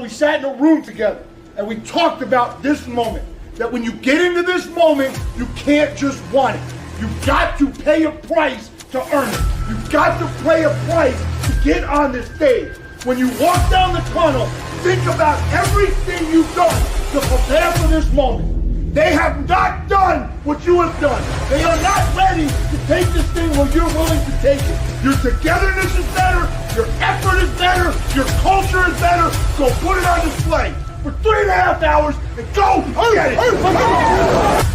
We sat in a room together and we talked about this moment. That when you get into this moment, you can't just want it. You've got to pay a price to earn it. You've got to pay a price to get on this stage. When you walk down the tunnel, think about everything you've done to prepare for this moment. They have not done what you have done. They are not ready to take this thing where you're willing to take it. Your togetherness is better, your effort is better, your culture is better, so put it on display for 3.5 hours and go get it.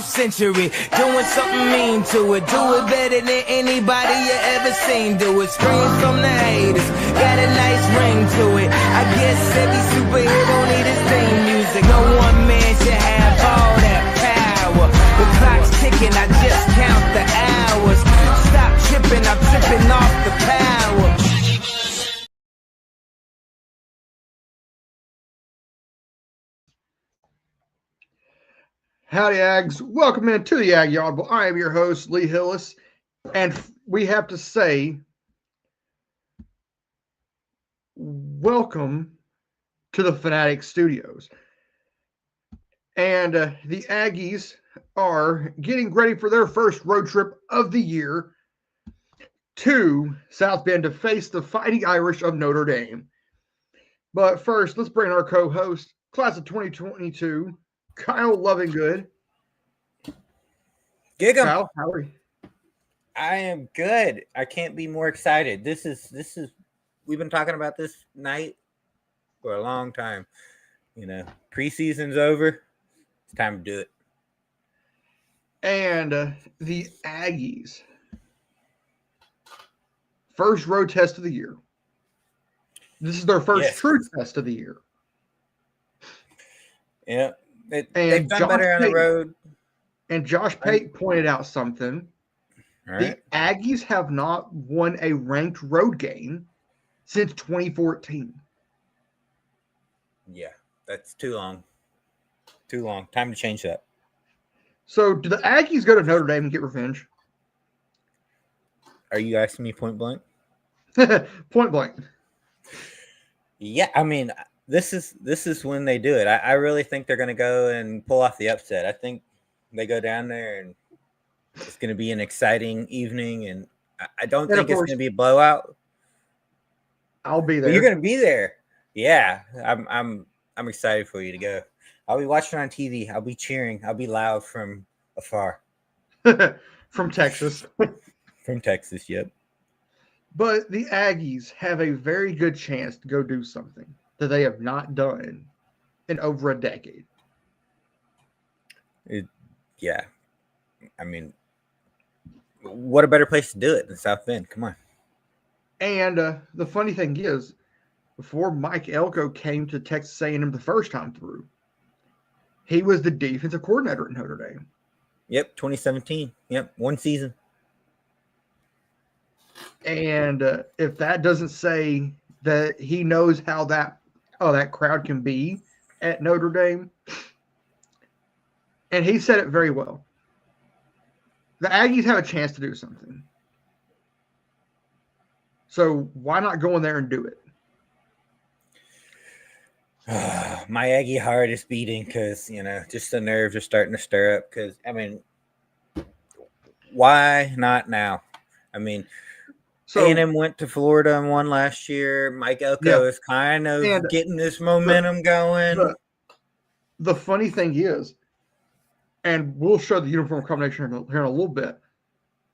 Century, doing something mean to it. Do it better than anybody you ever seen. Do it, scream from the haters. Got a nice ring to it. I guess every superhero need his theme music. No one man should have all that power. The clock's ticking, I just count the hours. Stop tripping, I'm tripping off the power. Howdy, Aggs. Welcome into the Aggie Audible. I am your host, Lee Hillis, and we have to say, welcome to the Fanatic Studios. And the Aggies are getting ready for their first road trip of the year to South Bend to face the Fighting Irish of Notre Dame. But first, let's bring our co-host, class of 2022, Kyle Lovingood. Gig 'em. Kyle, how are you? I am good. I can't be more excited. This is we've been talking about this night for a long time. You know, preseason's over. It's time to do it. And the Aggies, first road test of the year. This is their first true test of the year. Yeah. They've done better on the road. And Josh Pate pointed out something. All right. The Aggies have not won a ranked road game since 2014. Yeah, that's too long. Too long. Time to change that. So, do the Aggies go to Notre Dame and get revenge? Are you asking me point blank? Point blank. Yeah, I mean, this is when they do it. I really think they're going to go and pull off the upset. I think they go down there and it's going to be an exciting evening, and I don't And of think it's course, going to be a blowout. I'll be But you're there. going to be there. Yeah, I'm excited for you to go. I'll be watching on TV. I'll be cheering. I'll be loud from afar. From Texas. From Texas, yep. But the Aggies have a very good chance to go do something that they have not done in over a decade. Yeah. I mean, what a better place to do it than South Bend? Come on. And the funny thing is, before Mike Elko came to Texas A&M the first time through, he was the defensive coordinator at Notre Dame. Yep, 2017. Yep, one season. And if that doesn't say that he knows how that crowd can be at Notre Dame, and he said it very well. The Aggies have a chance to do something. So why not go in there and do it? My Aggie heart is beating because, just the nerves are starting to stir up. Because, why not now? I mean, So A&M went to Florida and won last year. Mike Elko is kind of getting this momentum going. The funny thing is, and we'll show the uniform combination here in a little bit,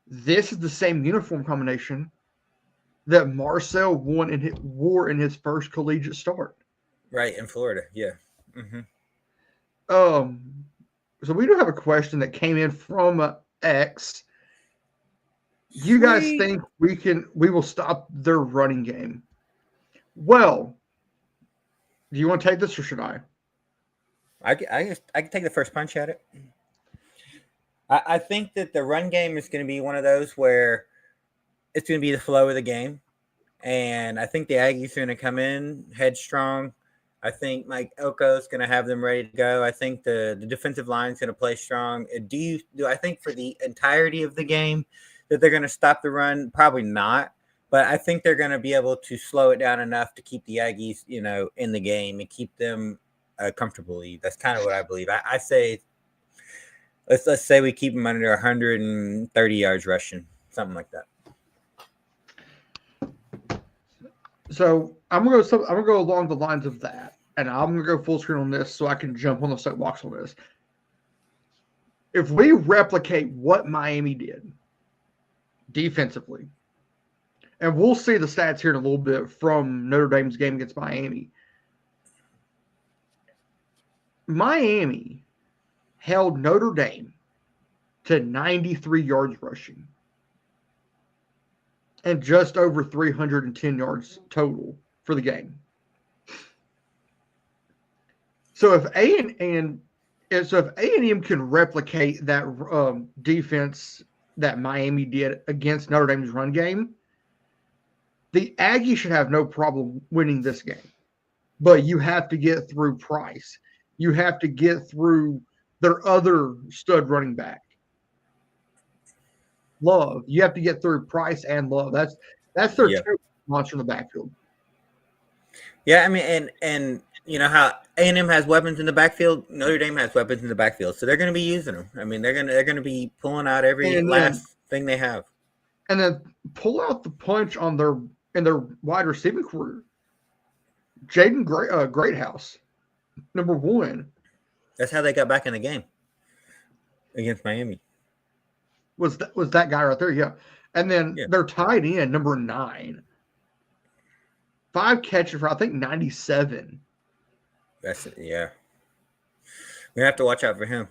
this is the same uniform combination that Marcel wore in his first collegiate start. Right, in Florida, yeah. Mm-hmm. So we do have a question that came in from X. Do you guys think we will stop their running game? Well, do you want to take this or should I? I can take the first punch at it. I think that the run game is going to be one of those where it's going to be the flow of the game. And I think the Aggies are going to come in headstrong. I think Mike Elko is going to have them ready to go. I think the defensive line is going to play strong. Do I think for the entirety of the game that they're going to stop the run? Probably not. But I think they're going to be able to slow it down enough to keep the Aggies, in the game and keep them comfortably. That's kind of what I believe. I say let's say we keep them under 130 yards rushing, something like that. So I'm gonna go along the lines of that, and I'm gonna go full screen on this so I can jump on the soapbox on this. If we replicate what Miami did defensively, and we'll see the stats here in a little bit from Notre Dame's game against Miami. Miami held Notre Dame to 93 yards rushing and just over 310 yards total for the game. So if A&M can replicate that defense that Miami did against Notre Dame's run game, the Aggies should have no problem winning this game. But you have to get through Price. You have to get through their other stud running back, Love. You have to get through Price and Love. That's their two monster in the backfield. Yeah, I mean, and you know how A&M has weapons in the backfield, Notre Dame has weapons in the backfield, so they're going to be using them. I mean, they're going to be pulling out every last thing they have, and then pull out the punch on their wide receiving career. Jaden Greathouse, number 1. That's how they got back in the game against Miami. Was that guy right there? Yeah. And then they're tied in number 9. 5 catches for I think 97. That's it. Yeah. We have to watch out for him.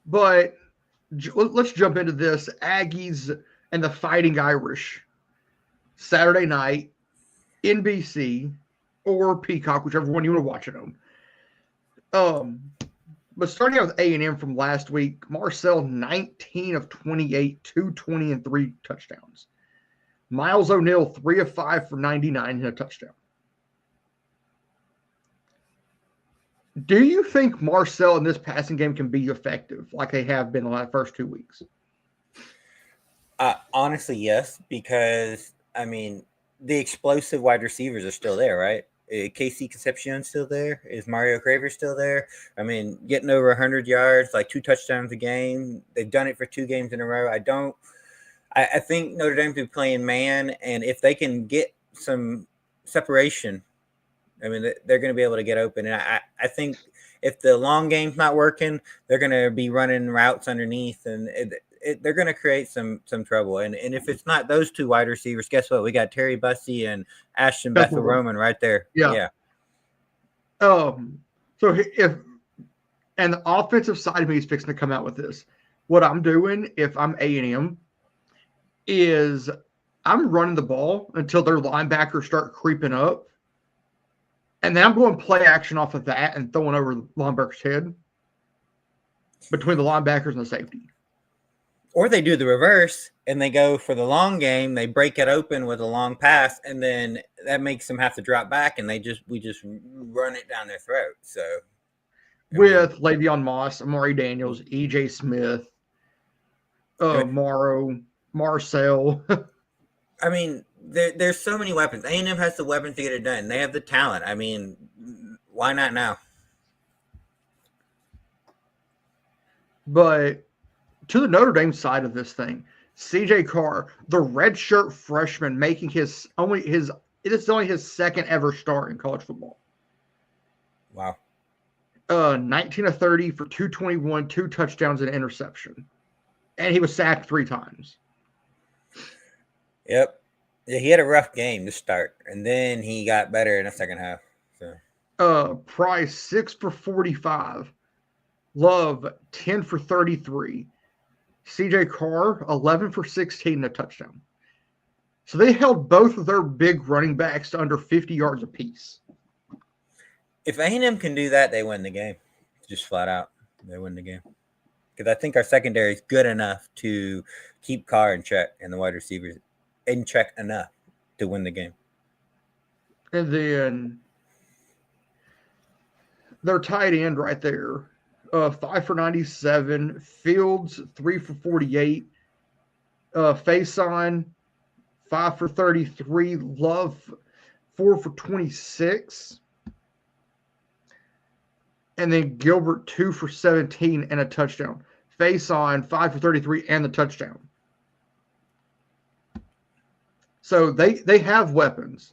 But let's jump into this. Aggies and the Fighting Irish. Saturday night, NBC or Peacock, whichever one you want to watch it on. But starting out with A&M from last week, Marcel 19 of 28, 220 and 3 touchdowns. Miles O'Neal 3 of 5 for 99 and a touchdown. Do you think Marcel in this passing game can be effective like they have been the first 2 weeks? Honestly, yes, because I mean, the explosive wide receivers are still there, right? KC Concepcion's still there. Is Mario Craver still there? I mean, getting over 100 yards, like 2 touchdowns a game. They've done it for 2 games in a row. I think Notre Dame's been playing man, and if they can get some separation, I mean, they're going to be able to get open. And I think if the long game's not working, they're going to be running routes underneath, and they're going to create some trouble. And if it's not those 2 wide receivers, guess what? We got Terry Bussey and Ashton Bethel Roman right there. Yeah. So and the offensive side of me is fixing to come out with this. What I'm doing if I'm A&M is I'm running the ball until their linebackers start creeping up. And then I'm going play action off of that and throwing over the linebacker's head between the linebackers and the safety. Or they do the reverse and they go for the long game. They break it open with a long pass, and then that makes them have to drop back, and we just run it down their throat. So with Le'Veon Moss, Amari Daniels, EJ Smith, Marcel. I mean, there's so many weapons. A&M has the weapons to get it done. They have the talent. I mean, why not now? But to the Notre Dame side of this thing, CJ Carr, the redshirt freshman, making it's only his second ever start in college football. Wow. 19 of 30 for 221, 2 touchdowns and an interception. And he was sacked 3 times. Yep. Yeah, he had a rough game to start, and then he got better in the second half. So Price 6 for 45. Love 10 for 33. CJ Carr 11 for 16 and a touchdown. So they held both of their big running backs to under 50 yards apiece. If A&M can do that, they win the game. Just flat out, they win the game. Because I think our secondary is good enough to keep Carr in check and the wide receivers in check enough to win the game. And then their tight end right there, 5 for 97. Fields 3 for 48. Faison 5 for 33. Love 4 for 26. And then Gilbert 2 for 17 and a touchdown. Faison 5 for 33 and the touchdown. So they have weapons.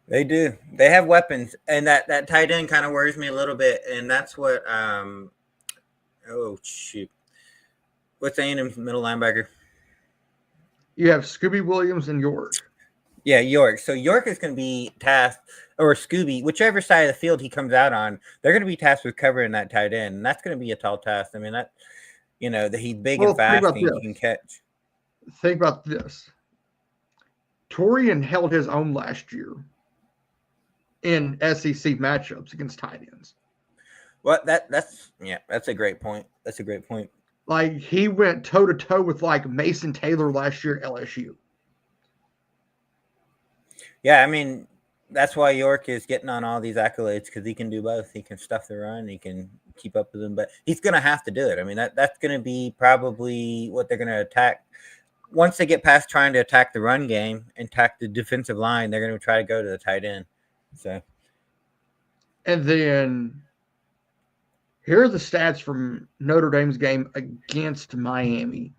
They do. They have weapons, and that tight end kind of worries me a little bit, and that's what. Oh shoot, what's A&M's middle linebacker? You have Scooby Williams and York. Yeah, York. So York is going to be tasked, or Scooby, whichever side of the field he comes out on, they're going to be tasked with covering that tight end, and that's going to be a tall task. I mean, that that he's big and fast, and he can catch. Think about this. Torian held his own last year in SEC matchups against tight ends. Well, that's a great point. That's a great point. Like, he went toe-to-toe with, like, Mason Taylor last year at LSU. Yeah, I mean, that's why York is getting on all these accolades, because he can do both. He can stuff the run. He can keep up with them. But he's going to have to do it. I mean, that's going to be probably what they're going to attack. Once they get past trying to attack the run game and attack the defensive line, they're going to try to go to the tight end. So, and then here are the stats from Notre Dame's game against Miami.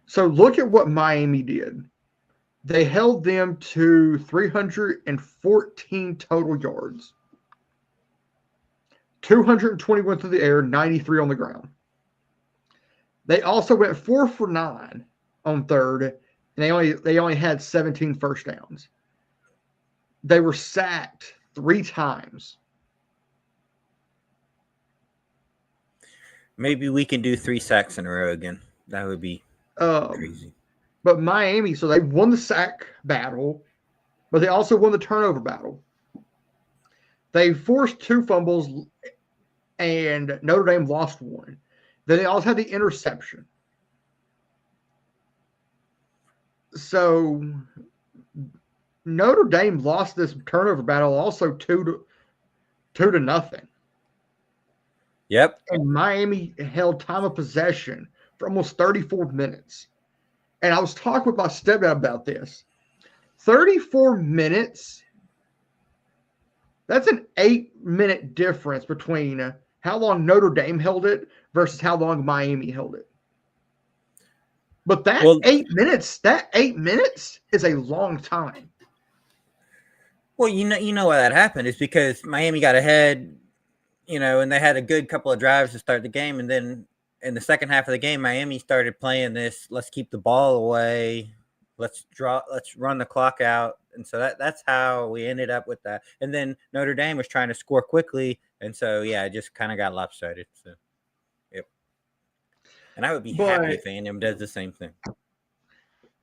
So look at what Miami did. They held them to 314 total yards, 221 through the air, 93 on the ground. They also went 4 for 9 on third, and they only had 17 first downs. They were sacked 3 times. Maybe we can do 3 sacks in a row again. That would be crazy. But Miami, so they won the sack battle, but they also won the turnover battle. They forced 2 fumbles, and Notre Dame lost 1. Then they also had the interception. So Notre Dame lost this turnover battle also 2-0. Yep. And Miami held time of possession for almost 34 minutes. And I was talking with my stepdad about this. 34 minutes, that's an 8-minute difference between how long Notre Dame held it versus how long Miami held it. But that 8 minutes is a long time. Well, you know why that happened is because Miami got ahead, and they had a good couple of drives to start the game, and then in the second half of the game, Miami started playing this. Let's keep the ball away. Let's run the clock out, and so that's how we ended up with that. And then Notre Dame was trying to score quickly, and so it just kind of got lopsided. So, yep. And I would be happy if A&M does the same thing.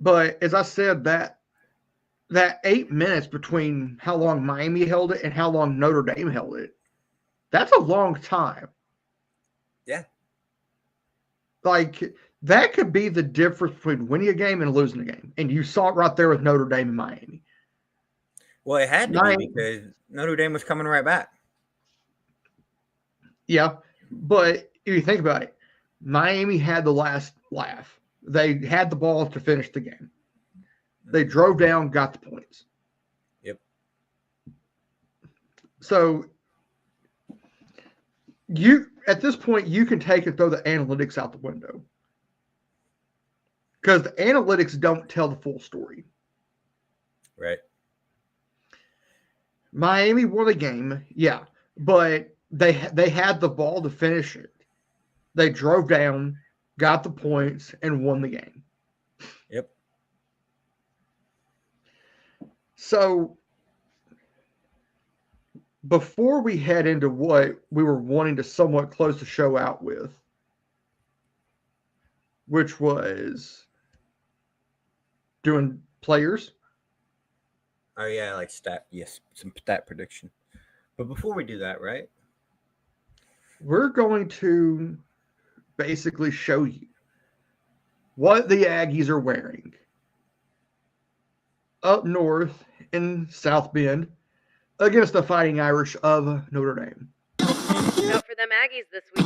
But as I said, that 8 minutes between how long Miami held it and how long Notre Dame held it, that's a long time. Yeah. Like, that could be the difference between winning a game and losing a game. And you saw it right there with Notre Dame and Miami. Well, it had to be because Notre Dame was coming right back. Yeah. But if you think about it, Miami had the last laugh. They had the ball to finish the game. They drove down, got the points. Yep. So at this point, you can take and throw the analytics out the window. Because the analytics don't tell the full story. Right. Miami won the game, yeah. But they had the ball to finish it. They drove down, got the points, and won the game. Yep. So before we head into what we were wanting to somewhat close the show out with, which was doing players. Oh, yeah, like some stat prediction. But before we do that, right? We're going to basically show you what the Aggies are wearing up north in South Bend against the Fighting Irish of Notre Dame. Out for them Aggies this week.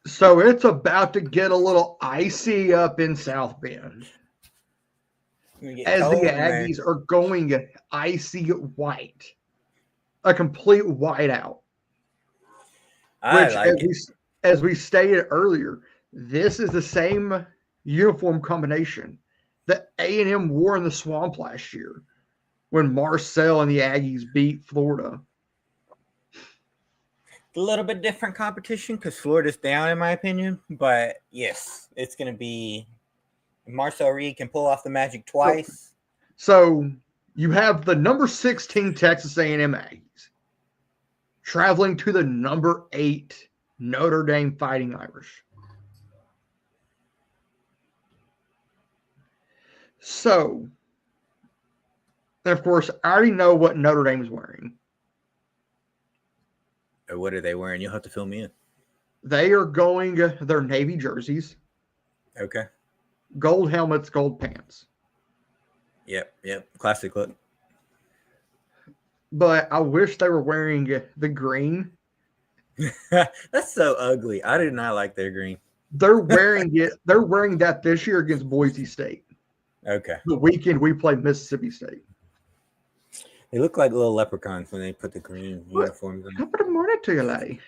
So it's about to get a little icy up in South Bend as the Aggies are going icy white, a complete whiteout. As we stated earlier, this is the same uniform combination that A&M wore in the Swamp last year when Marcel and the Aggies beat Florida. A little bit different competition because Florida's down, in my opinion. But yes, it's going to be Marcel Reed can pull off the magic twice. So you have the number 16 Texas A&M Aggies traveling to the number 8 Notre Dame Fighting Irish. So, and of course, I already know what Notre Dame is wearing. Or what are they wearing? You'll have to fill me in. They are going their navy jerseys. Okay. Gold helmets, gold pants. Yep. Classic look. But I wish they were wearing the green. That's so ugly. I did not like their green. They're wearing it. They're wearing that this year against Boise State. Okay. The weekend we play Mississippi State. They look like little leprechauns when they put the green uniforms on. Good morning to you, laddie.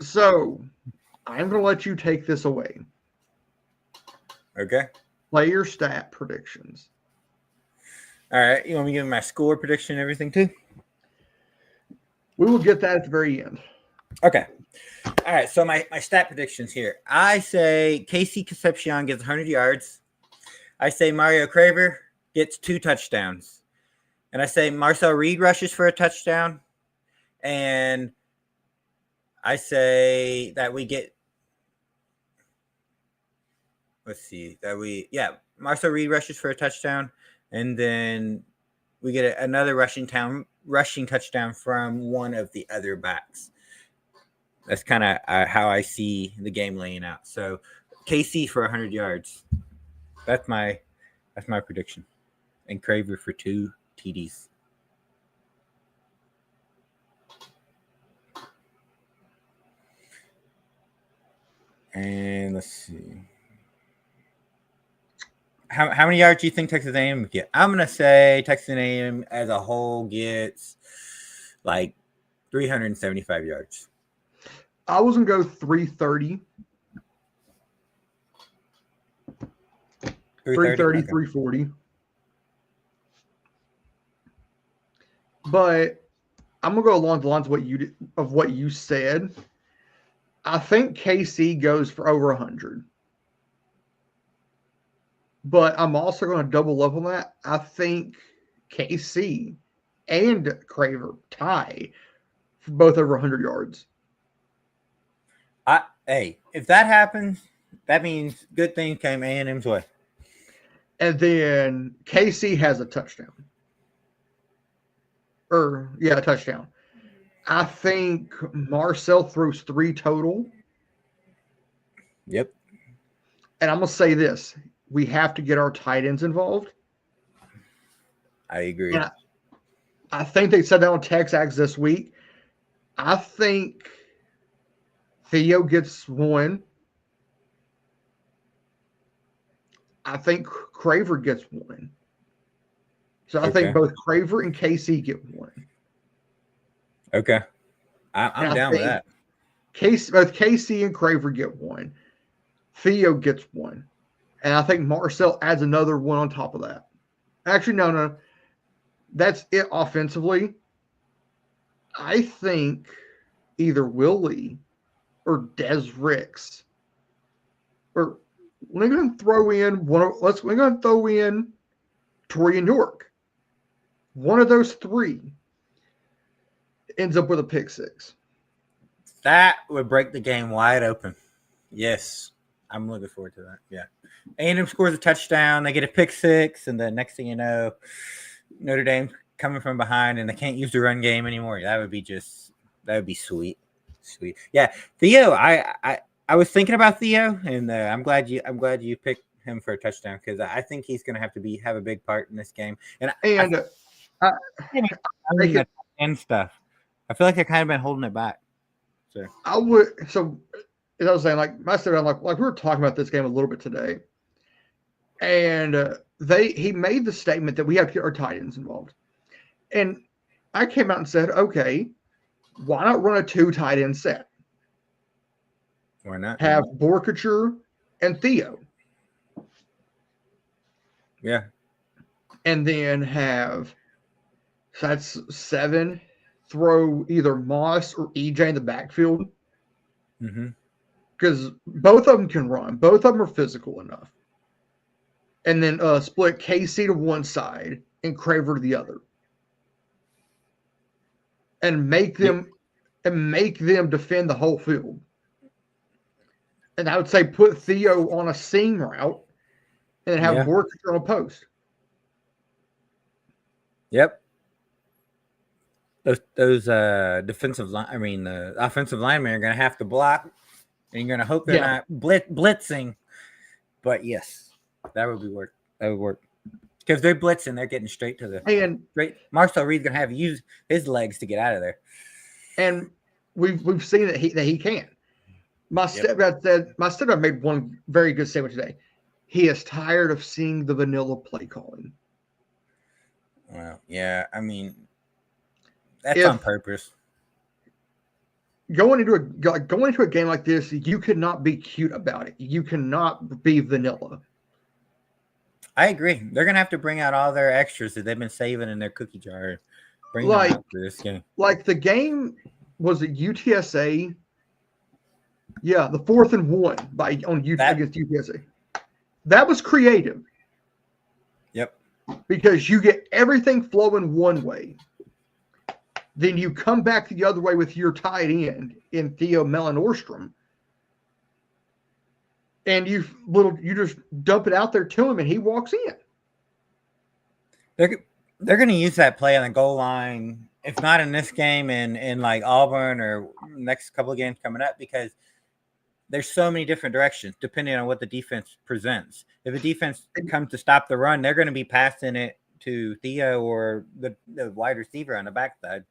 So, I'm going to let you take this away. Okay. Player stat predictions. All right. You want me to give my score prediction and everything too? We will get that at the very end. Okay. All right. So my stat predictions here. I say Casey Concepcion gets 100 yards. I say Mario Craver gets 2 touchdowns. And I say Marcel Reed rushes for a touchdown. And I say that we get, Marcel Reed rushes for a touchdown. And then we get another rushing touchdown from one of the other backs. That's kind of how I see the game laying out. So KC for 100 yards. That's my prediction. And Craver for 2 TDs. And let's see. How many yards do you think Texas A&M would get? I'm gonna say Texas A&M as a whole gets like 375 yards. I was gonna go 330. 330, Okay. 340. But I'm gonna go along the lines of what you said. I think KC goes for over 100. But I'm also going to double up on that. I think KC and Craver tie for both over 100 yards. Hey, if that happens, that means good things came A&M's way. And then KC has a touchdown. A touchdown. I think Marcel throws 3 total. Yep. And I'm going to say this. We have to get our tight ends involved. I agree. And I think they said that on Texas this week. I think Theo gets 1. I think Craver gets 1. So I think both Craver and KC get 1. Okay. I'm down with that. Both KC and Craver get 1. Theo gets 1. And I think Marcel adds another 1 on top of that. Actually, no. That's it offensively. I think either Willie or Des Ricks, or we're going to throw in we're going to throw in Torian York. One of those 3 ends up with a pick 6. That would break the game wide open. Yes. I'm looking forward to that. Yeah. A&M scores a touchdown. They get a pick 6. And then next thing you know, Notre Dame coming from behind and they can't use the run game anymore. That would be sweet. Sweet. Yeah. Theo, I was thinking about Theo, and I'm glad you picked him for a touchdown because I think he's going to have to have a big part in this game. And stuff. I feel like they've kind of been holding it back. So as I was saying, like we were talking about this game a little bit today, and he made the statement that we have to get our tight ends involved, and I came out and said, okay, why not run a 2 tight end set? Why not? Have Borkature and Theo. Yeah. And then that's 7. Throw either Moss or EJ in the backfield. Mm-hmm. Because both of them can run. Both of them are physical enough. And then split KC to one side and Craver to the other. And make them defend the whole field. And I would say put Theo on a seam route and have Borkature on a post. Yep. Those offensive linemen are going to have to block, and you're going to hope they're not blitzing. But yes, that would work. That would work because they're blitzing. They're getting straight to straight. Marcel Reed's going to have to use his legs to get out of there. And we've seen that he can. My stepdad made one very good statement today. He is tired of seeing the vanilla play calling. Well, yeah, I mean. That's on purpose. Going into a game like this, you cannot be cute about it. You cannot be vanilla. I agree. They're gonna have to bring out all their extras that they've been saving in their cookie jar. Bring them Like, out for this game. like the game was at UTSA. Yeah, the 4th and 1 against UTSA. That was creative. Yep. Because you get everything flowing one way. Then you come back the other way with your tight end in Theo Mellon-Orstrom. And you just dump it out there to him and he walks in. They're going to use that play on the goal line, if not in this game, in like Auburn or next couple of games coming up, because there's so many different directions depending on what the defense presents. If a defense comes to stop the run, they're going to be passing it to Theo or the wide receiver on the backside.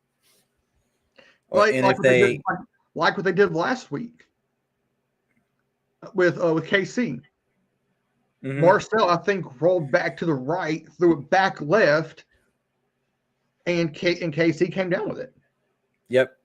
Like what they did last week with KC. Mm-hmm. Marcel, I think, rolled back to the right, threw it back left, and KC came down with it. Yep.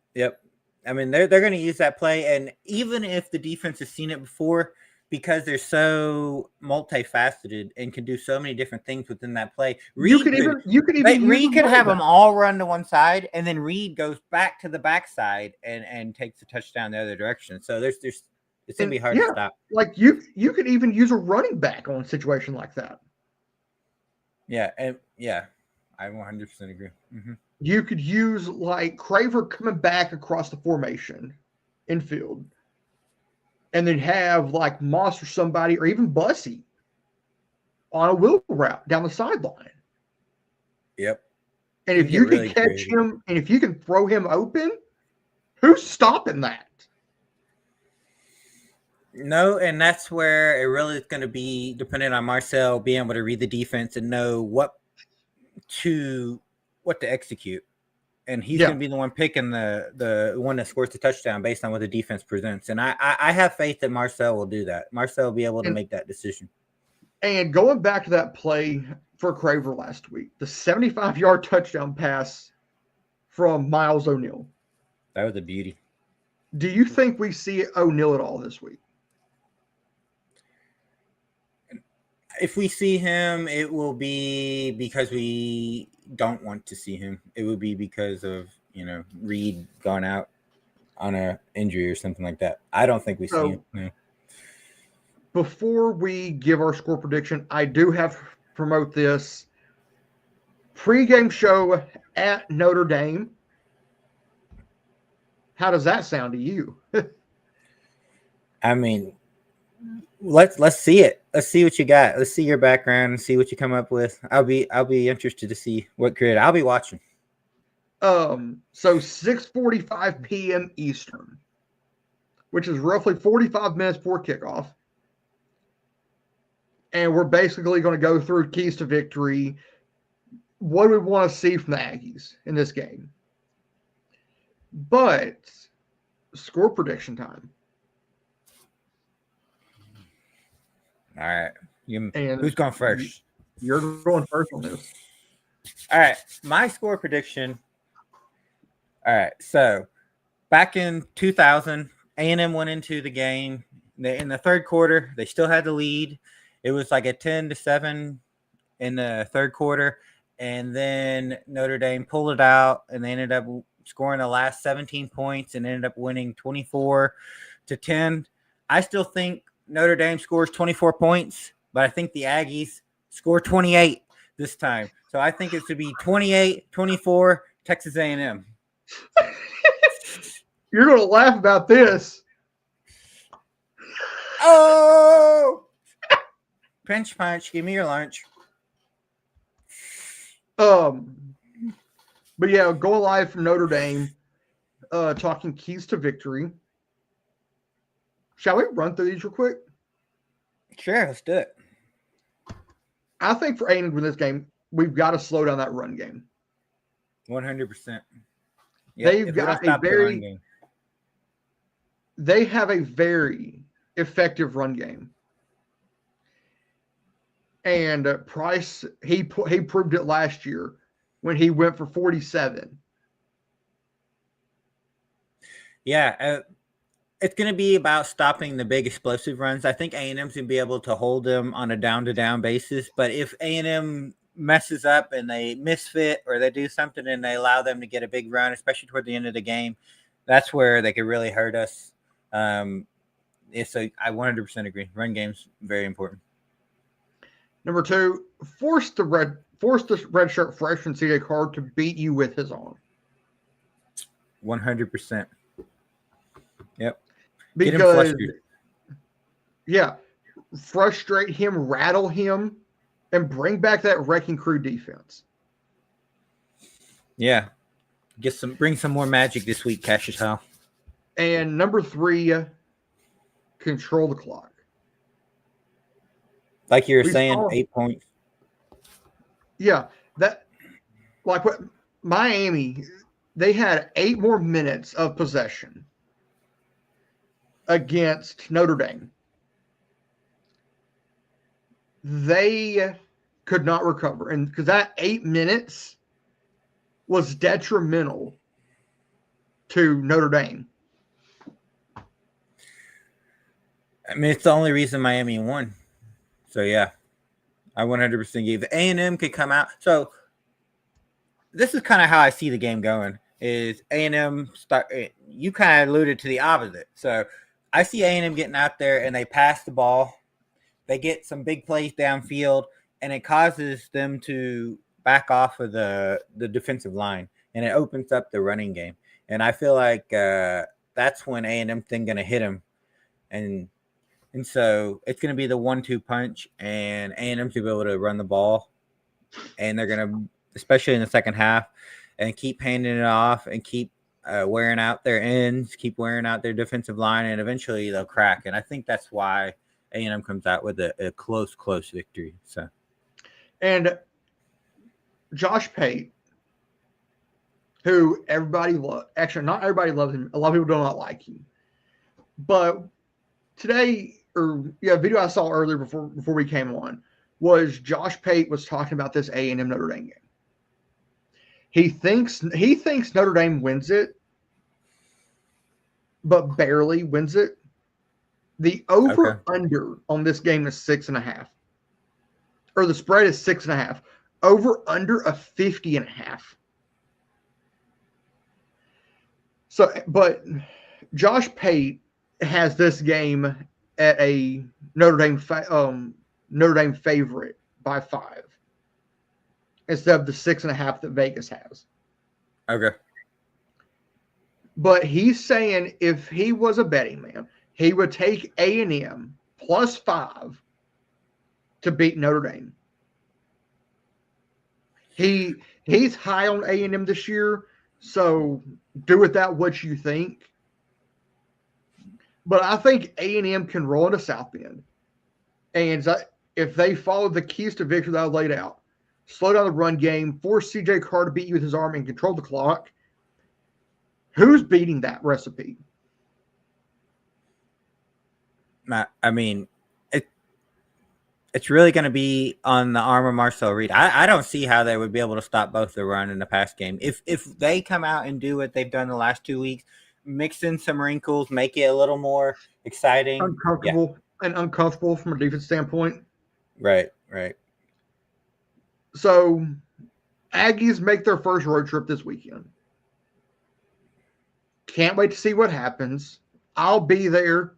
I mean, they're going to use that play, and even if the defense has seen it before, because they're so multifaceted and can do so many different things within that play, Reed could have them all run to one side, and then Reed goes back to the backside and takes the touchdown the other direction. So it's going to be hard to stop. Like you could even use a running back on a situation like that. Yeah, I 100% agree. Mm-hmm. You could use like Craver coming back across the formation infield, and then have like Moss or somebody, or even Bussy on a wheel route down the sideline. Yep. And if you can catch him, and if you can throw him open, who's stopping that? No, and that's where it really is going to be dependent on Marcel being able to read the defense and know what to execute. And he's going to be the one picking the one that scores the touchdown based on what the defense presents. And I have faith that Marcel will do that. Marcel will be able to make that decision. And going back to that play for Craver last week, the 75-yard touchdown pass from Miles O'Neal. That was a beauty. Do you think we see O'Neal at all this week? If we see him, it will be because we don't want to see him. It would be because of, Reed going out on an injury or something like that. I don't think we see him. No. Before we give our score prediction, I do have to promote this pregame show at Notre Dame. How does that sound to you? I mean, let's see it. Let's see what you got. Let's see your background and see what you come up with. I'll be interested to see what creative. I'll be watching. So 6:45 p.m. Eastern, which is roughly 45 minutes before kickoff. And we're basically going to go through keys to victory. What do we want to see from the Aggies in this game? But score prediction time. All right. Who's going first? You're going first on this. All right. My score prediction. All right. So back in 2000, A&M went into the game. In the third quarter, they still had the lead. It was like a 10-7 in the third quarter. And then Notre Dame pulled it out, and they ended up scoring the last 17 points and ended up winning 24-10. I still think Notre Dame scores 24 points, but I think the Aggies score 28 this time. So I think it should be 28-24 Texas A&M. You're going to laugh about this. Oh! Pinch punch. Give me your lunch. But yeah, going live from Notre Dame, talking keys to victory. Shall we run through these real quick? Sure, let's do it. I think for A&M with this game, we've got to slow down that run game. 100%. They've got they have a very effective run game. And Price, he proved it last year when he went for 47. Yeah, It's going to be about stopping the big explosive runs. I think A&M's going to be able to hold them on a down-to-down basis. But if A&M messes up and they misfit or they do something and they allow them to get a big run, especially toward the end of the game, that's where they could really hurt us. So I 100% agree. Run game's very important. Number 2, force the redshirt freshman CJ Card to beat you with his arm. 100%. Yep. Because, frustrate him, rattle him, and bring back that wrecking crew defense. Yeah. Bring some more magic this week, Cassius Howe. And number 3, control the clock. Like you were saying, 8 points. Yeah, what Miami, they had 8 more minutes of possession against Notre Dame. They could not recover, and because that 8 minutes was detrimental to Notre Dame. I mean, it's the only reason Miami won. So, yeah, I 100% give. A&M could come out. So, this is kind of how I see the game going. Is A&M start? You kind of alluded to the opposite. So, I see A&M getting out there and they pass the ball. They get some big plays downfield, and it causes them to back off of the defensive line, and it opens up the running game. And I feel like that's when A&M thing going to hit them, and so it's going to be the 1-2 punch, and A&M to be able to run the ball, and they're going to, especially in the second half, and keep handing it off and keep wearing out their ends, keep wearing out their defensive line, and eventually they'll crack. And I think that's why A&M comes out with a close victory. So, and Josh Pate, who everybody loves, actually not everybody loves him. A lot of people do not like him. But today, video I saw earlier before we came on was Josh Pate was talking about this A&M Notre Dame game. He thinks Notre Dame wins it, but barely wins it. The over-under on this game is 6.5. Or the spread is 6.5. Over-under of 50.5. So, but Josh Pate has this game at a Notre Dame favorite by 5 instead of the 6.5 that Vegas has. Okay. But he's saying if he was a betting man, he would take A&M plus 5 to beat Notre Dame. He's high on A&M this year, so do with that what you think. But I think A&M can roll into South Bend. And if they follow the keys to victory that I laid out, slow down the run game, force CJ Carr to beat you with his arm and control the clock, who's beating that recipe? I mean, it's really going to be on the arm of Marcel Reed. I don't see how they would be able to stop both the run and the pass game. If they come out and do what they've done the last 2 weeks, mix in some wrinkles, make it a little more exciting. Uncomfortable from a defense standpoint. Right. So, Aggies make their first road trip this weekend. Can't wait to see what happens. I'll be there.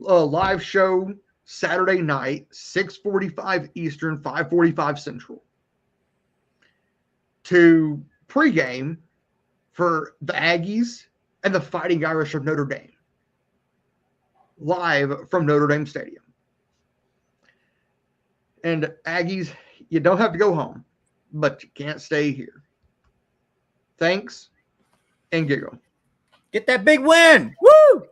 Live show Saturday night, 6:45 Eastern, 5:45 Central. To pregame for the Aggies and the Fighting Irish of Notre Dame. Live from Notre Dame Stadium. And Aggies, you don't have to go home, but you can't stay here. Thanks, and giggle. Get that big win! Woo!